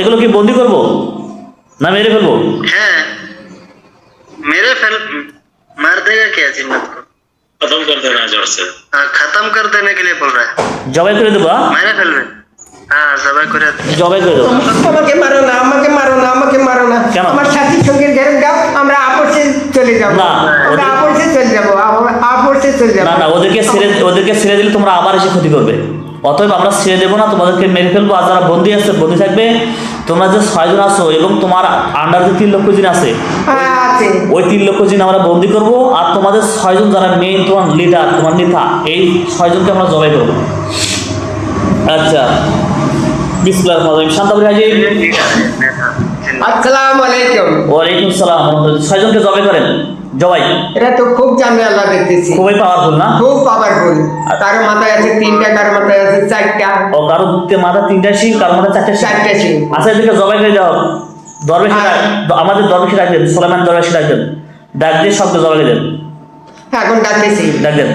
এগুলো কি বন্দি করবো না মেরে ফেলবো? है मेरे फेल मार देगा क्या जिन्नत को? खत्म कर देना जोर से। हाँ खत्म कर देने के लिए बोल रहा है। জবাই করে দেবো? मेरे फेल में हाँ जबाई করে জবাই করে দেবো। আমাকে মারো না, আমাকে মারো না, আমাকে মারো না। কেন? আমার সাথী সঙ্গীর ঘেরে দাও, আমরা আপসে চলে যাব। না, আমরা আপসে চলে যাব, আপসে চলে যাব। না না, ওদেরকে ছেড়ে দিলে তোমরা আবার এসে ক্ষতি করবে। অতএব আমরা ছেড়ে দেবো না, তোমাদেরকে মেরে ফেলবো। আর যারা বন্দি আছে বন্দি থাকবে। তোমরা যে 6 জন আছো এবং তোমার আন্ডার যে 3 লক্ষ জিন আছে, হ্যাঁ আছে। ওই 3 লক্ষ জিন আমরা বন্দি করবো। আর তোমাদের 6 জন যারা মেইন, তোমার লিডার, তোমার নেতা, এই 6 জনকে আমরা জবাই করবো। আচ্ছা, বিসমিল্লাহির রহমানির রহিম। শান্তাবুরি হাজি, আসসালামু আলাইকুম। ওয়ালাইকুম সালাম। 6 জনকে জবাই করেন। জবাই এটা তো খুব জামেলা দেখতেছি, খুবই পাওয়ারফুল না? খুব পাওয়ারফুল। কারো মাথায় আছে 3টা, কারো মাথায় আছে 4টা। ও কারো মাথা 3টা শিং, কারো মাথা 4টা শিং। 4টা শিং। আচ্ছা, এদিকে জবাই করে দাও। দরবেশ, আমাদের দরবেশে ডাকবেন, সুলাইমান দরবেশে ডাকবেন। ডাক দিয়ে সবকে জবাই করে দেন। এখন ডাকতেছি। ডাকবেন।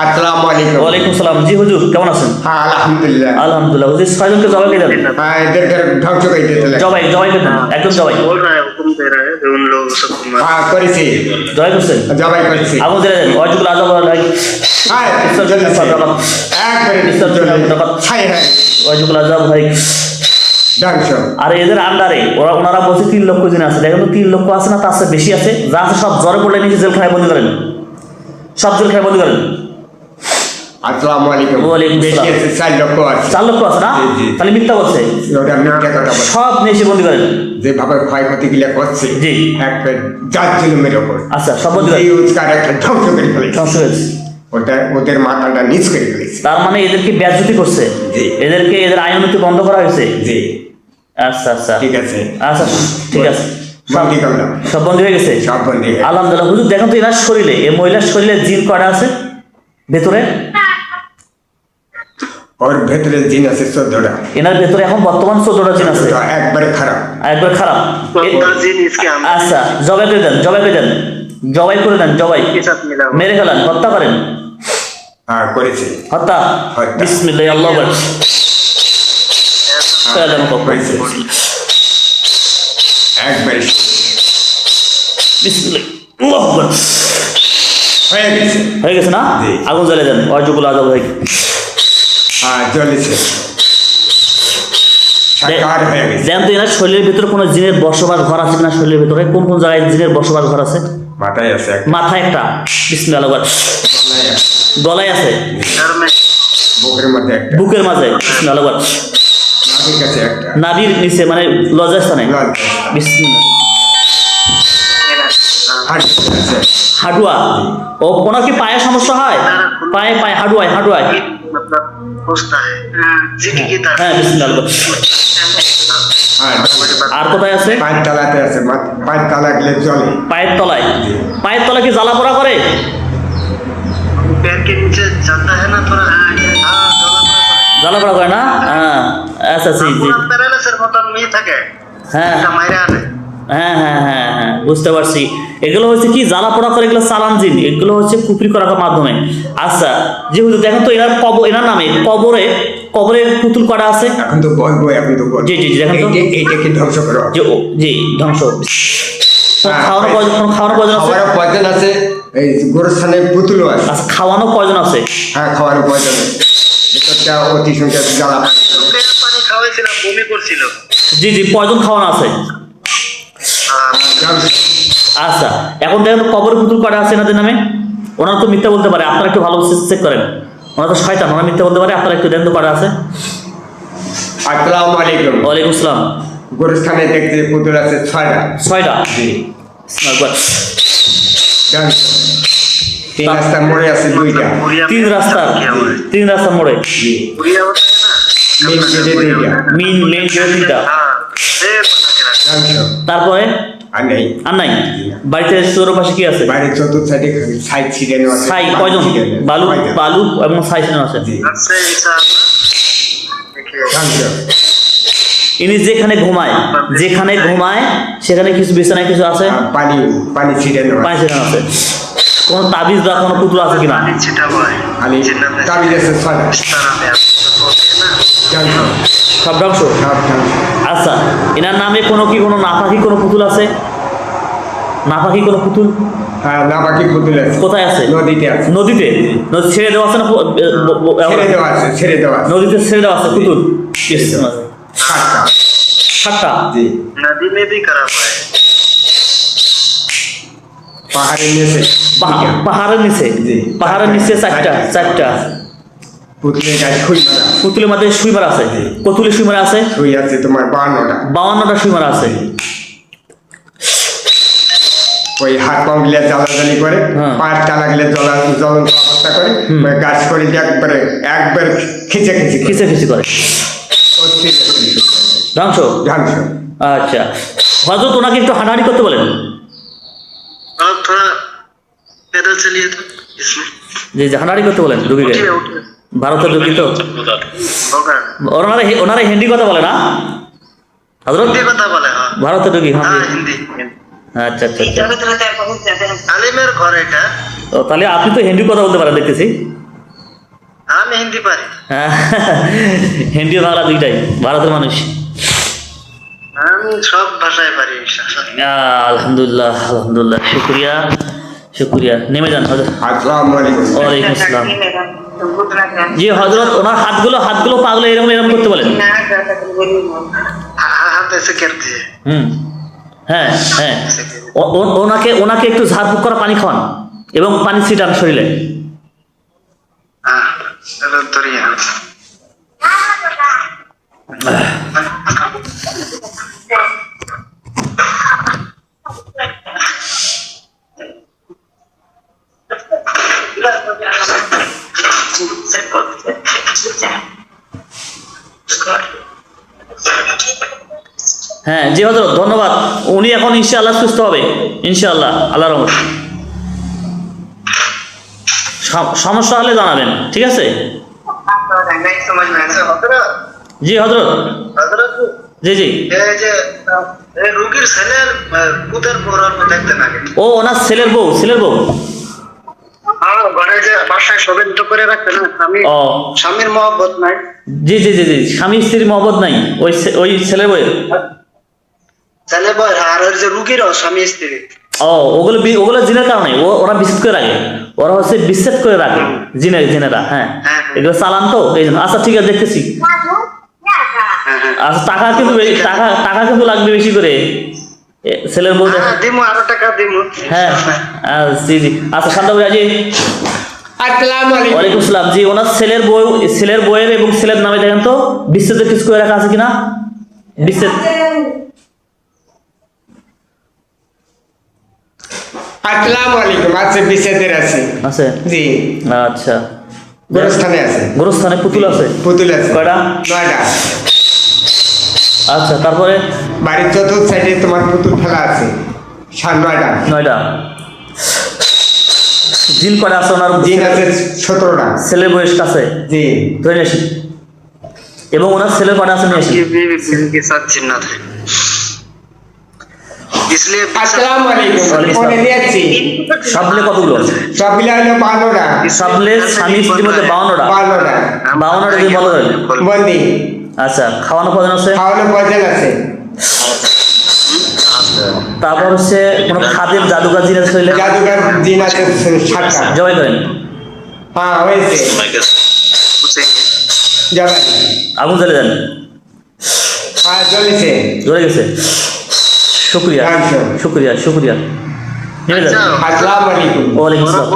আসসালামু আলাইকুম। ওয়ালাইকুম সালাম। জি হুজুর, কেমন আছেন? হ্যাঁ আলহামদুলিল্লাহ। আলহামদুলিল্লাহ। হুজুর 6 জনকে জবাই করে দেন। হ্যাঁ এদেরকে ধ্বংস করে দিতে লাগে। জবাই করে দেন, একদম জবাই। बोल रहा है हुक्म दे रहा है कि उन लोगों को सबको मार। হ্যাঁ করেছি, জবাই করছেন? জবাই করেছি। আগুন ধরে দেন। ওয়াজুল আযাব আলাই হ্যাঁ ইসতারজুল সাদাকাত। একবারে ইসতারজুল সাদাকাত। হাই হাই ওয়াজুল আযাব ভাই। ধ্বংস। আর এদের আন্ডারে ওনারা বলছে 3 লক্ষ জন আছে। দেখেন তো 3 লক্ষ আছে না, তার চেয়ে বেশি আছে। যা আছে সব জ্বরে পড়লে নিচে জেলখানায় বন্দি করেন। সব জেলখানায় বন্দি করেন। আসসালামু আলাইকুম। ওয়ালাইকুম বেশি আসসালাম। আছে 4 লক্ষ আছে। 4 লক্ষ আছে না? জি, জি। তাহলে মিথ্যা বলছে। ওটা মিথ্যা কথা বলে। সব নিচে বন্দি করেন। যেভাবে ক্ষয়ক্ষতি গুলা করছে জি। একটা জাত জুলুমের ওপর আচ্ছা, সব বন্দি করেন। এই উৎকার একটা ধ্বংস করে ফেলেছে। ধ্বংস হয়েছে। ওদের মাথাটা নিচ করে ফেলেছে। তার মানে এদেরকে বেজ্জতি করছে। জি। এদের আয় উন্নতি বন্ধ করা হয়েছে। জি আচ্ছা আচ্ছা ঠিক আছে। আচ্ছা, ঠিক আছে। বন্দি করলাম, সব বন্ধ হয়ে গেছে। সব বন্দি হয়ে গেছে। আলহামদুলিল্লাহ। হুজুর দেখেন তো এনার শরীরে, এই মহিলার শরীরে জিন কয়টা আছে ভেতরে? ওর ভেতরে জিন আছে 14টা। এনার ভেতরে এখন বর্তমান 14টা জিন আছে। একবারে খারাপ। একবার খারাপ। 14 जिन इसके अंदर আচ্ছা, জবাই করে দেন, জবাই করে দেন, জবাই করে দেন, জবাই के साथ मिला हुआ। মেরে ফেলান, হত্যা করেন। হ্যাঁ করেছে। হত্যা। হত্যা। বিসমিল্লাহ, আল্লাহু আকবার। সালাম হয়েছে। একবারে বিসমিল্লাহ, আল্লাহু আকবার। হয়ে গেছে। হয়ে গেছে না? জি। আগুন জ্বালিয়ে দেন। ওয়াজুল আযাব ভাই। হ্যাঁ জ্বলেছে, সাকার হয়ে গেছে। দেন তো এনার শরীরের ভিতরে কোনো জিনের বসবাস ঘর আছে কিনা? শরীরের ভিতরে কোন কোন জায়গায় জিনের বসবাস ঘর আছে? মাথায় আছে একটা, মাথায় একটা। বিসমিল্লাহ, আল্লাহু আকবার। গলায় আছে, গলায় আছে, घर में বুকের মধ্যে একটা, বুকের মাঝে। বিসমিল্লাহ, আল্লাহু আকবার। নাভির কাছে একটা, নাভির নিচে মানে লজ্জাস্থানে। লজ্জাস্থানে। বিসমিল্লাহ। হাঁটুতে আছে, হাডুয়া। ও কোনো কি পায়ে সমস্যা হয়? পায়ে পায়ে হাডুয়ায়, হাডুয়ায়। मतलब पूछता है जिकी की तरह। হ্যাঁ, বিসমিল্লাহ, আল্লাহু আকবার। হ্যাঁ আর কোথায় আছে? পায়ের তলাতে আছে, পায়ের তলা গেলে জলে। পায়ের তলায়। পায়ের তলায় কি জ্বালা পোড়া করে? पैर के नीचे जाता है ना थोड़ा। हाँ জ্বালা পোড়া করে না? হ্যাঁ, আচ্ছা, জি জি। पूरा पैरालाइसिस মতন নিয়ে থাকে। হ্যাঁ এটা মাইরা আনে। হ্যাঁ হ্যাঁ হ্যাঁ হ্যাঁ, বুঝতে পারছি। এগুলো হচ্ছে কি জ্বালা পোড়া করে, এগুলো চালান জিন। এগুলো হচ্ছে কুফরি করার মাধ্যমে। আচ্ছা, যেহেতু দেখেন তো এনার এনার নামে কবরে পুতুল করা আছে। এখন তো বলবো, এখন তো বলবো। জি, জি, জি, এখন তো- এইটাকে ধ্বংস করো। জি, ধ্বংস। হ্যাঁ, খাওয়ানো প্রয়োজন আছে? খাওয়ারও প্রয়োজন আছে, এই গোরস্থানে পুতুলও আছে। আচ্ছা, খাওয়ানো প্রয়োজন আছে। হ্যাঁ খাওয়ারও প্রয়োজন আছে। ভেতরটা অতি সংখ্যা জ্বালা। লোকের পানি খাওয়াইছিলাম, বমি করছিল। জি জি, প্রয়োজন খাওয়ানো আছে। আচ্ছা, এখন দেখেন তো কবরে পুতুল করা আছে এনাদের নামে। ওনারা তো মিথ্যা বলতে পারে, আপনারা একটু ভালো চেক করেন। ওনারা তো শয়তান, ওনারা মিথ্যা বলতে পারে। আপনারা একটু দেন তো করা আছে। আসসালামু আলাইকুম। ওয়ালাইকুম আসসালাম। গোরস্থানে দেখতে পুতুল আছে 6টা। 6টা। জি একবার। ধ্বংস। 3 রাস্তার মোড়ে আছে 2টা। बुढ़िया তিন রাস্তার মোড়ে। জি बुढ़िया होता है ना। মেন গেটে 2টা। মেন গেট 3টা। हाँ से बना के रखा। ধ্বংস। তারপরে আর নেই। আর নাই। বাড়িতে চৌপাশে কি আছে? বাড়ির চতুর্থ সাইডে সাইড ছিটানো আছে। ছাই কয়জন? বালু বালু এবং ছাই ছিটানো আছে। জি घर से इंशाअल्लाह देखिए ধ্বংস। ইনি যেখানে ঘুমায় সেখানে কিছু বিছানায় কিছু আছে, আর পানি ছিটানো আছে। পানি ছিটানো আছে। কোন তাবিজ বা কোনো পুতুল আছে কিনা? पानी छिटा हुआ है। খালি जिन्नत ने তাবিজ আছে 6টা। इस तरह में आप जो सोते हैं ना ধ্বংস। সব ধ্বংস। সব ধ্বংস। আচ্ছা, এনার নামে কোনো নাপাকি কোনো পুতুল আছে? নাপাকি কোনো পুতুল হ্যাঁ, নাপাকি পুতুল আছে। কোথায় আছে? নদীতে আছে। নদীতে ছেড়ে দেওয়া আছে না? ছেড়ে দেওয়া আছে, ছেড়ে দেওয়া আছে। নদীতে ছেড়ে দেওয়া আছে পুতুল। সাতটা। 7টা। জি। नदी में भी खराब है। পাহাড়ের নিচে। পাহাড়ের নিচে। জি। পাহাড়ের নিচে 4টা। পুতুলের গায়ে খুই মারা। পুতুলের মধ্যে সুই মারা আছে। কতুলে সুই মারা আছে? খুই আছে তোমার 52টা। 52টা সুই মারা আছে। ওই হাত পা গিলে জ্বালাজালি করে, হ্যাঁ। পাঁচটা লাগলে জ্বলন্ত অবস্থা করে, ওই গাছ করে একবার খিচে খিচে করে ধ্বংস। ধ্বংস। আচ্ছা, হযরত ওনাকে একটু হাঁটাহাঁটি করতে বলেন। और थोड़ा पैदल चलिए तो इसमें যে হাঁটাহাঁটি করতে বলেন রুগীকে। उठिए उठिए ভারতের রুগী তো। होगा। ওনারা হিন্দি কথা বলে না হযরত? हिंदी কথা বলে। हाँ ভারতের রুগী। হ্যাঁ। हाँ हिंदी। আচ্ছা আচ্ছা আচ্ছা। আলিমের ঘর এটা। ও, তাহলে আপনি তো হিন্দি কথা বলতে পারেন দেখতেছি। আমি হিন্দি পারি। হ্যাঁ, হিন্দি ও বাংলা দুইটাই, ভারতের মানুষ। আমি সব ভাষায় পারি ইনশাআল্লাহ। আলহামদুলিল্লাহ আলহামদুলিল্লাহ, শুক্রিয়া। নেমে যান হযরত। আসসালামু আলাইকুম। ওয়ালাইকুম আসসালাম। জি হযরত, ওনার হাতগুলো পাগলে এরকম করতে বলেন। हाथ ऐसे करते हैं। হ্যাঁ হ্যাঁ, ওনাকে একটু ঝাড়ফুঁক করা পানি খাওয়ান এবং পানি ছিটান শরীরে। हाँ चलो धरिए। হ্যাঁ জি হযরত, ধন্যবাদ। উনি এখন ইনশাআল্লাহ সুস্থ হবে, ইনশাআল্লাহ, আল্লাহর রহমত। সমস্যা হলে জানাবেন, ঠিক আছে? नहीं समझ में ऐसे हजरत। জি হযরত। हजरत জি জি। এই যে এই রোগীর ছেলের পুতের পৌরাণ দেখতে না। ও, ওনার ছেলের বউ। হ্যাঁ, ঘরে যে বাসায় সবেন্ত করে রাখতে না, ও। স্বামীর মহব্বত নাই। জি, স্বামী স্ত্রীর মহব্বত নাই ওই ছেলের বউয়ের। ছেলে বয় আর ওই যে রোগীরও স্বামী স্ত্রী। ও, ওগুলো জিনের কারণে ওরা বিচ্ছেদ করে রাখে। ওরা হচ্ছে বিচ্ছেদ করে রাখে জিনেরা। হ্যাঁ, হ্যাঁ। এগুলো চালান তো এই জন্য। আচ্ছা ঠিক আছে, দেখতেছি। হ্যাঁ হ্যাঁ আচ্ছা, টাকা কিন্তু লাগবে বেশি করে ছেলের বউ। হ্যাঁ, দিমু আরো টাকা দিমু। হ্যাঁ, জি। আচ্ছা, শান্ত ভাই জি। আসসালামু আলাইকুম। ওয়ালাইকুম আসসালাম। জি, ওনার ছেলের বউয়ের এবং ছেলের নামে দেখেন তো বিচ্ছেদের কিছু করে রাখা আছে কিনা। বিচ্ছেদ। আসসালামু আলাইকুম। আছে, বিশেষের আছে। আছে। জি। আচ্ছা, গোরস্থানে আছে। গোরস্থানে পুতুল আছে। পুতুল আছে কয়টা? 9টা। আচ্ছা, তারপরে বাড়ির চতুর্থ সাইডে তোমার পুতুল ফেলা আছে 9টা। 9টা। জিন কয়টা আছে ওনার? জিন আছে 17টা। ছেলের বয়স কাছে জি। ধরে নিয়ে আসি। এবং ওনার ছেলে কয়টা আছে নিয়ে আসি। ये बीवी के साथ जिन्नत है, इसलिए আসসালামু আলাইকুম। ওয়ালাইকুম ফোনে নিয়েছি। সব মিলে কতগুলো? সবগুলো হলো 52টা। সব মিলে স্বামী স্ত্রীর মধ্যে 52টা। 52টা। 52টা যদি বলা হয়। বন্দি। আচ্ছা, খাওয়ানো কজন আছে? খাওয়ানো কয়জন আছে? তারপর হচ্ছে কোন খাদের জাদুকার জিনিস হইলে জাদুঘর জিন আছে 7টা। জবাই করেন। হ্যাঁ, হয়েছে। पूछेंगे। জবাই। আগুন জ্বালে দেন। হ্যাঁ, জ্বলেছে। জ্বলে গেছে। শুক্রিয়া। একদম। শুক্রিয়া। নেমে যান। আচ্ছা, আসসালামু আলাইকুম। ওয়ালাইকুম ওরা আসসালাম।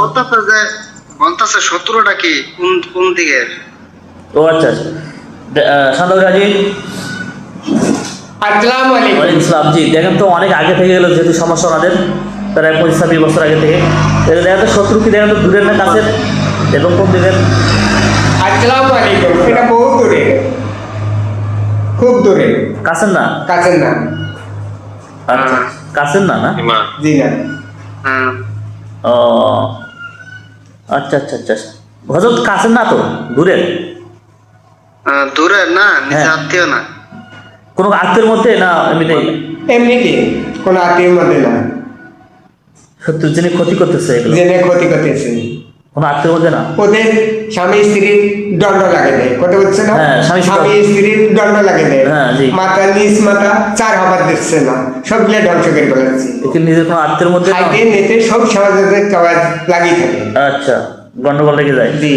বলতেছে 17টা কি কোন দিকে? ও আচ্ছা। শান্ত রাজি। আসসালামু আলাইকুম। ওয়ালাইকুম আসসালাম। জি, দেখেন তো অনেক আগে থেকে গেল, যেহেতু সমস্যা ওনাদের প্রায় 25-26 বছর আগে থেকে। দেখেন তো শত্রু কি দেখেন তো দূরের না কাছের এবং কোন দিকের? আসসালামু আলাইকুম। এটা বহু দূরে, খুব দূরে। কাছের না? কাছের না। আচ্ছা, কাছের না? ইমান জি না। হ্যাঁ, ও আচ্ছা। হযরত কাছের না তো, দূরের? দূরে না, নিজে হ্যাঁ। আত্মীয় না। কোনো আত্মীয়ের মধ্যে না এমনিতেই? এমনিতে কোনো আত্মীয়ের মধ্যে না, শত্রু যিনি ক্ষতি করতেছে এগুলো। জেনে ক্ষতি করতেছে। কোনো আত্মীয়ের মধ্যে না? ওদের স্বামী স্ত্রীর দণ্ড লাগে দেয়, কথা বলছে না? হ্যাঁ, স্বামী স্বামী স্ত্রীর দণ্ড লাগে দেয়, হ্যাঁ, জি। মাথা নিজ মাথা 4 হাবার দিচ্ছে না, সবগুলো ধ্বংস করে ফেলাচ্ছে। একে নিজের কোনো আত্মীয়ের মধ্যে না? খাইতে নিতে সব সমাজের কাজ লাগিয়ে থাকে। আচ্ছা, গন্ডগোল লেগে যায়। জি,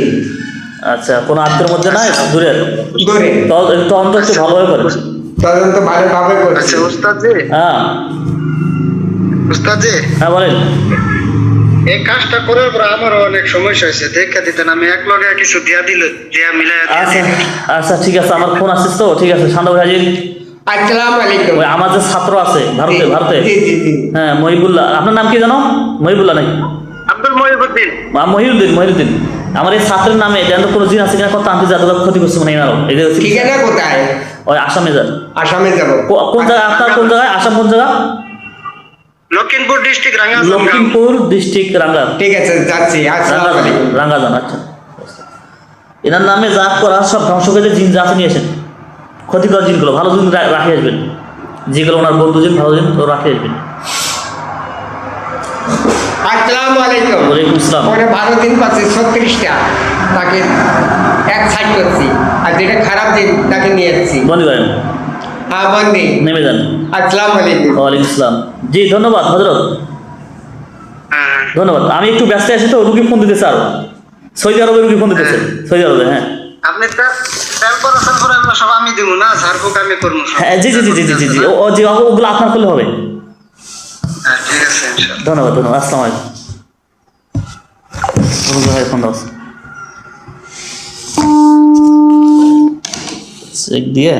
আচ্ছা, কোনো আত্মীয়ের মধ্যে নাই, দূরের? দূরে তদন্ত একটু ভালোভাবে করে। তদন্ত ভালোভাবে করছে। আচ্ছা উস্তাদ জি, হ্যাঁ উস্তাদ জি, হ্যাঁ বলেন। এই কাজটা করার পর আমারও অনেক সমস্যা হয়েছে, দেখা দিতেন আমি এক লগে কিছু দিয়া মিলাই আচ্ছা আচ্ছা ঠিক আছে, আমার ফোন আসছিস তো, ঠিক আছে শান্ত হাজির। আসসালামু আলাইকুম। ওই আমার যে ছাত্র আছে ভারতে, ভারতে, জি জি জি। হ্যাঁ মহিবুল্লাহ, আপনার নাম কি জানো? মহিবুল্লাহ নাকি? আব্দুল মহিবুদ্দিন। মহিউদ্দিন। আমার এই ছাত্রের নামে যেন কোনো জিন আছে কিনা কত আন্টি জাদুঘর ক্ষতি করছে মানে এনারও এই যে ঠিকানা কোথায়? ওই আসামে যান। আসামে যাব। কোন জায়গায় আপনার, কোন জায়গায় আসাম, কোন জায়গা? লখিমপুর ডিস্ট্রিক্ট রাঙ্গামাটি। লখিমপুর ডিস্ট্রিক্ট রাঙ্গা। ঠিক আছে, যাচ্ছি। আসসালামু আলাইকুম। রাঙ্গাজান। আচ্ছা, এনার নামে যা করা সব ধ্বংস করে জিন যা আছে নিয়ে আসেন, ক্ষতিকর জিনগুলো, ভালো জিন রাখে আসবেন, যেগুলো ওনার বন্ধু জিন ভালো জিন তো রাখে আসবেন। আসসালামু আলাইকুম। ওয়ালাইকুম আসসালাম। ওরা 12 দিন পাচ্ছে 36টা, তাকে এক সাইড করছি, আর যেটা খারাপ দিন তাকে নিয়ে যাচ্ছি। বলি ভাই হ্যাঁ বন্দি, নেমে যান। আসসালামু আলাইকুম। ওয়ালাইকুম আসসালাম। জি ধন্যবাদ হজরত, হ্যাঁ ধন্যবাদ। আমি একটু ব্যস্ত আছি তো, রুগী ফোন দিতেছে আরো, সৌদি আরবে রুগী ফোন দিতেছে, সৌদি আরবে। হ্যাঁ আপনি তারপর এগুলো সব আমি দিব না, ঝাড়ফুঁক আমি করবো সব। হ্যাঁ জি জি জি জি জি জি জি ও জি, ওগুলো আপনার করলে হবে। হ্যাঁ ঠিক আছে ইনশাআল্লাহ। ধন্যবাদ ধন্যবাদ। আসসালামু আলাইকুম। ফোন দাও চেক দিয়ে